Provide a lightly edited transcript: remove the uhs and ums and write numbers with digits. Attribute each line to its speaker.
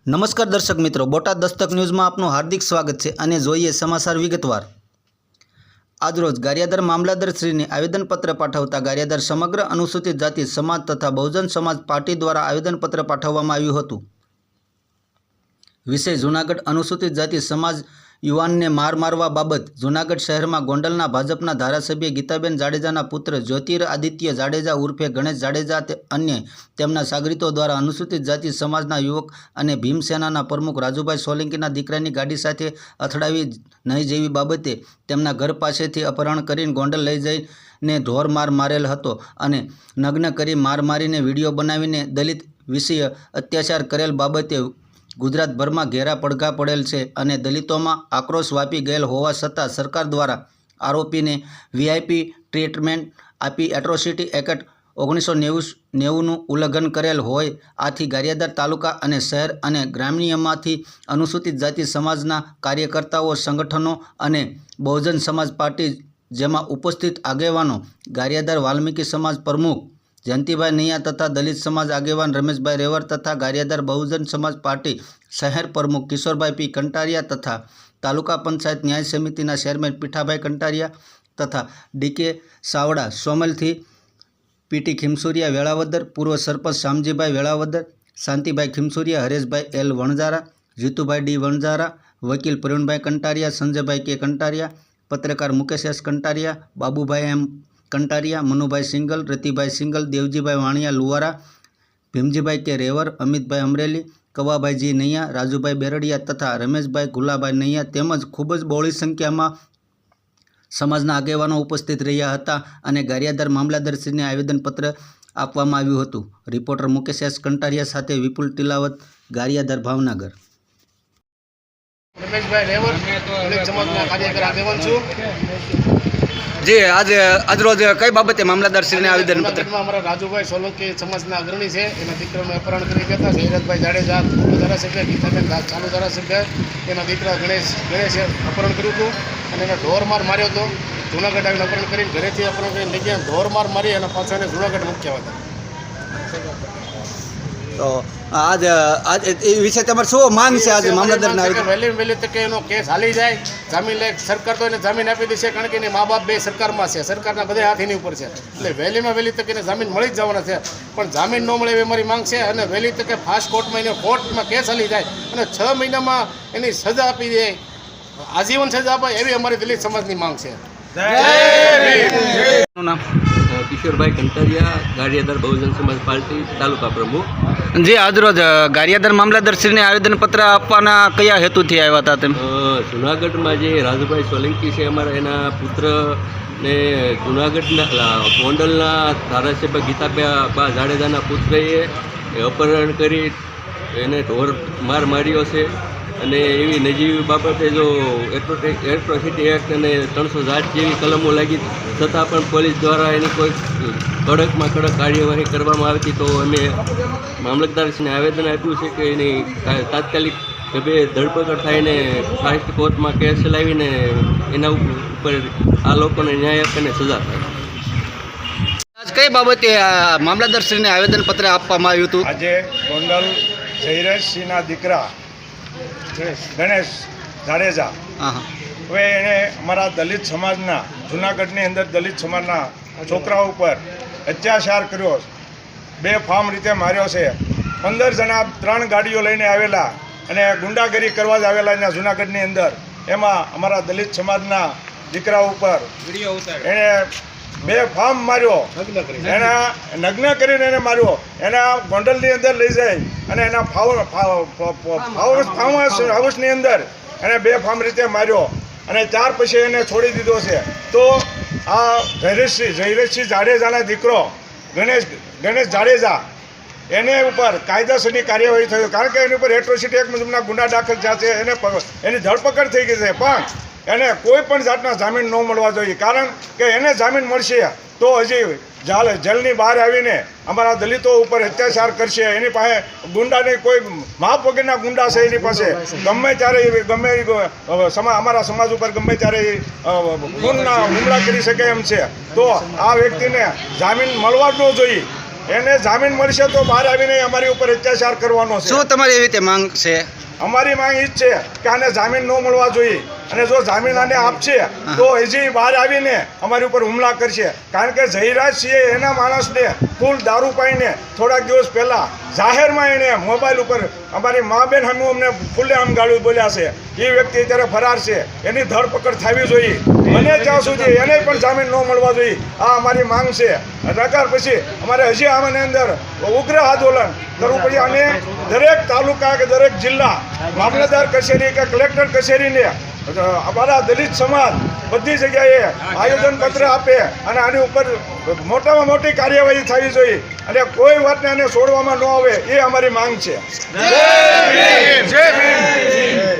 Speaker 1: નમસ્કાર દર્શક મિત્રો, બોટાદ દસ્તક ન્યૂઝમાં આપનું હાર્દિક સ્વાગત છે અને જોઈએ સમાચાર વિગતવાર। આજરોજ ગારિયાધાર મામલતદારશ્રીને આવેદનપત્ર પાઠવતા ગારિયાધાર સમગ્ર અનુસૂચિત જાતિ સમાજ તથા બહુજન સમાજ પાર્ટી દ્વારા આવેદનપત્ર પાઠવવામાં આવ્યું હતું। વિષય જૂનાગઢ અનુસૂચિત જાતિ સમાજ યુવાનને માર મારવા બાબત। જૂનાગઢ શહેરમાં ગોંડલના ભાજપના ધારાસભ્ય ગીતાબેન જાડેજાના પુત્ર જ્યોતિરાદિત્ય જાડેજા ઉર્ફે ગણેશ જાડેજા અન્ય તેમના સાગરીતો દ્વારા અનુસૂચિત જાતિ સમાજના યુવક અને ભીમસેનાના પ્રમુખ રાજુભાઈ સોલંકીના દીકરાની ગાડી સાથે અથડાવી નહીં જેવી બાબતે તેમના ઘર પાસેથી અપહરણ કરીને ગોંડલ લઈ જઈને ઢોર માર મારેલ હતો અને નગ્ન કરી માર મારીને વિડીયો બનાવીને દલિત વિષય અત્યાચાર કરેલ બાબતે ગુજરાતભરમાં ઘેરા પડઘા પડેલ છે અને દલિતોમાં આક્રોશ વાપી ગયેલ હોવા છતાં સરકાર દ્વારા આરોપીને વીઆઈપી ટ્રીટમેન્ટ આપી એટ્રોસિટી એક્ટ 1990નું ઉલ્લંઘન કરેલ હોય। આથી ગારિયાધાર તાલુકા અને શહેર અને ગ્રામ્યમાંથી અનુસૂચિત જાતિ સમાજના કાર્યકર્તાઓ, સંગઠનો અને બહુજન સમાજ પાર્ટી જેમાં ઉપસ્થિત આગેવાનો ગારિયાધાર વાલ્મીકી સમાજ પ્રમુખ જયંતિભાઈ નૈયા તથા દલિત સમાજ આગેવાન રમેશભાઈ રેવર તથા ગારિયાધાર બહુજન સમાજ પાર્ટી શહેર પ્રમુખ કિશોરભાઈ પી કંટારિયા તથા તાલુકા પંચાયત ન્યાય સમિતિના ચેરમેન પીઠાભાઈ કંટારિયા તથા ડીકે સાવડા સોમલથી પીટી ખીમસુરિયા વેળાવદર, પૂર્વ સરપંચ શામજીભાઈ વેળાવદર, શાંતિભાઈ ખીમસુરિયા, હરેશભાઈ એલ વણઝારા, જીતુભાઈ ડી વણઝારા, વકીલ પ્રવીણભાઈ કંટારિયા, સંજયભાઈ કે કંટારિયા, પત્રકાર મુકેશ એસ કંટારિયા, બાબુભાઈ એમ કંટારિયા, મનુભાઈ સિંગલ, રતિભાઈ સિંગલ, દેવજીભાઈ વાણિયા લુવારા, ભીમજીભાઈ કે રેવર, અમિતભાઈ અમરેલી, કવાભાઈ જી નૈયા, રાજુભાઈ બેરડિયા તથા રમેશભાઈ ગુલાભાઈ નૈયા તેમજ ખૂબ જ બહોળી સંખ્યામાં સમાજના આગેવાનો ઉપસ્થિત રહ્યા હતા અને ગારિયાધાર મામલતદારશ્રીને આવેદનપત્ર આપવામાં આવ્યું હતું। રિપોર્ટર મુકેશ એસ કંટારિયા સાથે વિપુલ તિલાવત, ગારિયાધાર, ભાવનગર।
Speaker 2: રમેશભાઈ રેવર દલિત સમાજના કાર્યકર આગેવાન છું।
Speaker 1: જી, આજરોજ કઈ બાબતે મામલતદારશ્રીને આવેદનપત્ર?
Speaker 2: અમારા રાજુભાઈ સોલંકી સમાજના અગ્રણી છે, એના દીકરાનું અપહરણ કરી ગયા હતા। જયરાજભાઈ જાડેજા ધારાસભ્ય, ગીતાબેન ચાલુ ધારાસભ્ય, એના દીકરા ગણેશે અપહરણ કર્યું હતું અને એને ઢોર માર માર્યો હતો। જૂનાગઢ આવીને અપહરણ કરીને ઘરેથી અપહરણ કરીને લઈ ગયા, ઢોર માર મારી અને પાછા એને જૂનાગઢ મૂક્યા હતા।
Speaker 1: તો આજ એ વિશે તમારે શું માંગ છે? આજે મામલતદારના
Speaker 2: વહેલી તકે એનો કેસ હાલી જાય, જામીન લે। સરકાર તો એને જામીન આપી દેશે, કારણ કે એની મા બાપ બે સરકારમાં છે, સરકારના બધા હાથ એની ઉપર છે, એટલે વહેલી તકે એને જામીન મળી જ જવાના છે। પણ જામીન ન મળે એવી અમારી માંગ છે અને વહેલી તકે ફાસ્ટ કોર્ટમાં એને કોર્ટમાં કેસ હાલી જાય અને 6 મહિનામાં એની સજા આપી દે, આજીવન સજા અપાય એવી અમારી દલિત સમાજની માંગ છે।
Speaker 1: નામ
Speaker 3: કિશોરભાઈ કંટારિયા, ગારિયાધાર બહુજન સમાજ પાર્ટી તાલુકા પ્રમુખ।
Speaker 1: જી, આજરોજ ગારિયાધાર મામલતદારશ્રીને આવેદનપત્ર આપવાના કયા હેતુથી આવ્યા હતા તેમ?
Speaker 3: જૂનાગઢમાં જે રાજુભાઈ સોલંકી છે અમારા, એના પુત્રને જૂનાગઢના ગોંડલના ધારાસભ્ય ગીતાબા જાડેજાના પુત્રએ અપહરણ કરી એને ઢોર માર માર્યો છે અને એવી નજીવી બાબતે જો એટ્રોસિટી એક્ટ અને 307 જેવી કલમો લાગી છતાં પણ પોલીસ દ્વારા એની કોઈ કડકમાં કડક કાર્યવાહી કરવામાં આવતી, તો અમે મામલતદારશ્રીને આવેદન આપ્યું છે કે એની તાત્કાલિક ઢબે ધરપકડ થઈને ફાસ્ટ કોર્ટમાં કેસ ચલાવીને એના ઉપર આ લોકોને ન્યાય આપીને સજા થાય।
Speaker 1: આજ કઈ બાબતે મામલતદારશ્રીને આવેદનપત્ર આપવામાં આવ્યું હતું?
Speaker 4: આજે ગોંડલ જયરાજસિંહના દીકરા ગણેશ જાડેજા, હવે એણે અમારા દલિત સમાજના, જૂનાગઢની અંદર દલિત સમાજના છોકરાઓ ઉપર અત્યાચાર કર્યો, બેફામ રીતે માર્યો છે। 15 જણા 3 ગાડીઓ લઈને આવેલા અને ગુંડાગીરી કરવા જ આવેલા એના જૂનાગઢની અંદર, એમાં અમારા દલિત સમાજના દીકરા ઉપર એણે બેફામ માર્યો, એના નગ્ન કરીને એને માર્યો, એના ગોંડલની અંદર લઈ જાય અને એના ફાર્મ હાઉસની અંદર એને બેફામ રીતે માર્યો અને ત્યાર પછી એને છોડી દીધો છે। તો આ જયરાજસિંહ જાડેજાના દીકરો ગણેશ જાડેજા એને ઉપર કાયદેસરની કાર્યવાહી થઈ, કારણ કે એની ઉપર એટ્રોસિટી એક્ટ મુજબના ગુના દાખલ થયા છે, એની ધરપકડ થઈ ગઈ છે, પણ એને કોઈ પણ જાતના જામીન ન મળવા જોઈએ, કારણ કે એને જામીન મળશે તો હજી જેલની બહાર આવીને અમારા દલિતો ઉપર અત્યાચાર કરશે। એની પાસે ગુંડાની કોઈ માપ વગરના ગુંડા છે, એની પાસે ગમે ત્યારે અમારા સમાજ ઉપર ગમે ત્યારે હુમલા કરી શકે એમ છે। તો આ વ્યક્તિને જામીન મળવા જ ન જોઈએ, એને જામીન મળશે તો બહાર આવીને અમારી ઉપર અત્યાચાર કરવાનો છે.
Speaker 1: શું તમારી એવી રીતે માંગ છે?
Speaker 4: અમારી માંગ એ જ છે કે આને જામીન ન મળવા જોઈએ, અને જો જામીન આને આપશે તો હજી બહાર આવીને અમારી ઉપર હુમલા કરશે. કારણ કે જયરાજસિંહે એના માણસને ફૂલ દારૂ પાઈને થોડાક દિવસ પહેલાં જાહેરમાં એણે મોબાઈલ ઉપર અમારી મા બેન સામે અમને ખુલ્લે આમ ગાળું બોલ્યા છે. એ વ્યક્તિ અત્યારે ફરાર છે, એની ધરપકડ થવી જોઈએ, અને ત્યાં સુધી એને પણ જામીન ન મળવા જોઈએ. આ અમારી માંગ છે. નકર પછી અમારે હજી આમાંની અંદર ઉગ્ર આંદોલન કરવું પડે, અને દરેક તાલુકા કે દરેક જિલ્લા મામલતદાર કચેરી કે કલેક્ટર કચેરીને અમારા દલિત સમાજ બધી જગ્યાએ આયોજનપત્ર આપે અને આની ઉપર મોટામાં મોટી કાર્યવાહી થવી જોઈએ, અને કોઈ વાતને આને છોડવામાં ન આવે, એ અમારી માંગ છે. જય ભીમ.